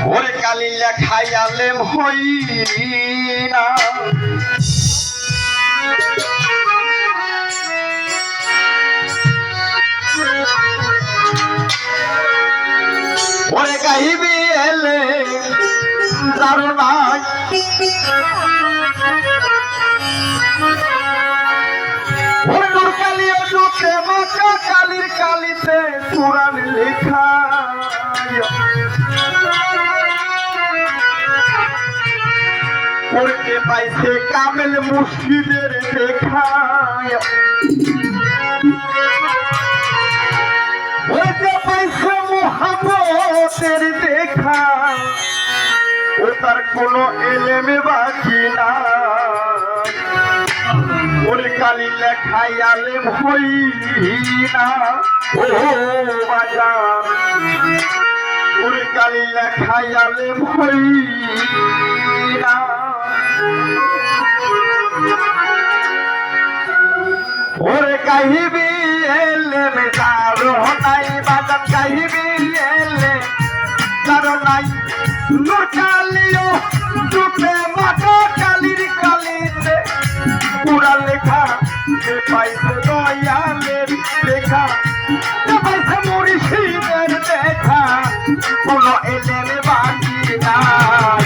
ওরে কালি লেখাই আলেম হই না ওরে গাইবি এলে যারো নাই ওরে নূর কালি ওতে মাকা কালির কালিতে কুরআন লেখা পড়তে পাইছে কামেল মুর্শিদের দেখা পড়তে পাইছে মুহাম্মদের দেখা ও তার কোনো এলেমে বাকি না ওরে কালি লেখাই আলেম হই না ও বাজার ওরে কালি লেখাই আলেম হই না ওরে কাহিবি এলে মেজারো নাই বাজার কাহিবি এলে যারো নাই নূর কালিও দুপে মাটা কালির কালিতে কুরআন লেখা সে পাইছে দয়ালের লেখা সে পাইছে মুর্শিদের দেখা কোনো এলেমে বাকি নাই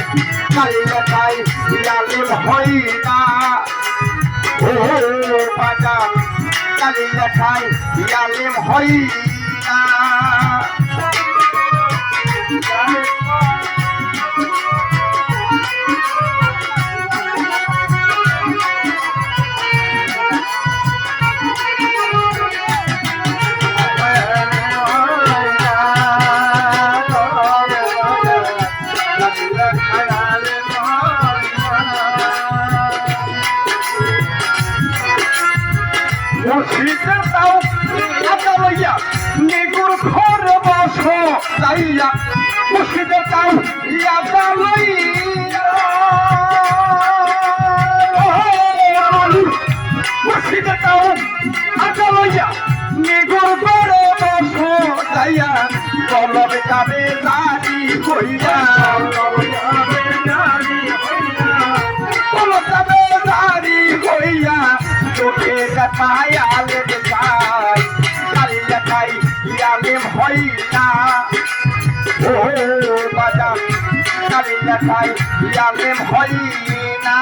কালি লেখাই আলেম হই না ও বাজার কালি লেখাই আলেম হই না মুর্শিদের তাও আটা লইয়া নিগুর ঘরে বসো যাইয়া মুর্শিদের তাও আটা লইয়া মুর্শিদের তাও আটা লইয়া নিগুর ঘরে বসো যাইয়া কলবে যাবে জারি হইয়া কলবে যাবে জারি হইয়া চোখে দেখায় আলেম যাই কালি লেখাই আলেম হই না ও বাজার কালি লেখাই আলেম হই না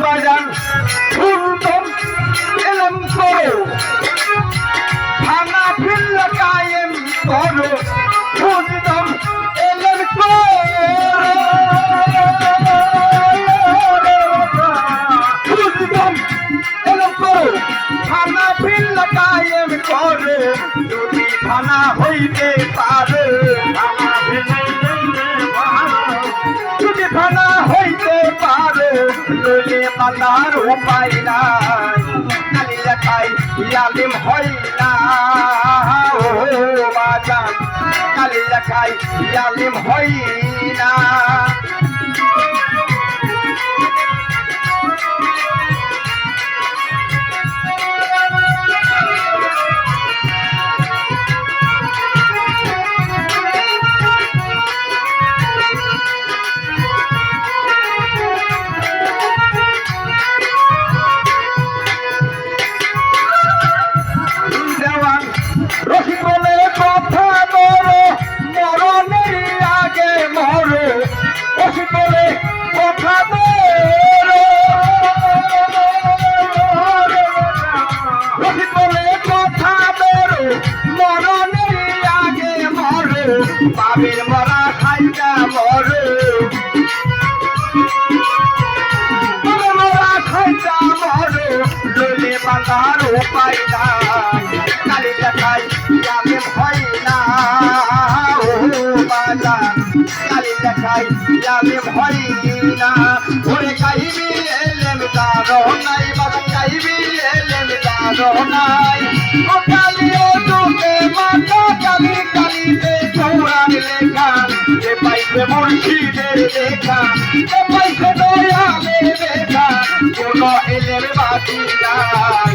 বাজান ফুলদম এলম করো থানা ফিল কায়েম করো ফুলদম এলম করো ফুলদম এলম করো থানা ফিল কায়েম করো যদি থানা হইতে পারে যদি থানা হইতে পারে লইলে বাঁধার উপায় নাই কালি লেখাই আলেম হই না ও বাজার কালি লেখাই আলেম হই না বাবির মরা খাইটা মরে মরা খাইটা মরে দলে বাঁধার উপায় নাই কালি লেখাই আলেম হয় না ও বাজার কালি খাই ইয়ালে ভয়নি না ওরে কাহিবি এলেম দারো নাই বাবা কাহিবি এলেম দারো নাই ও কালি ও দুকে মাতা কালি কালিতে কোরআন লেখা যে পাইছে মুর্শিদের লেখা যে পাইছে দয়ালের লেখা কোনো এলেম বাকি নাই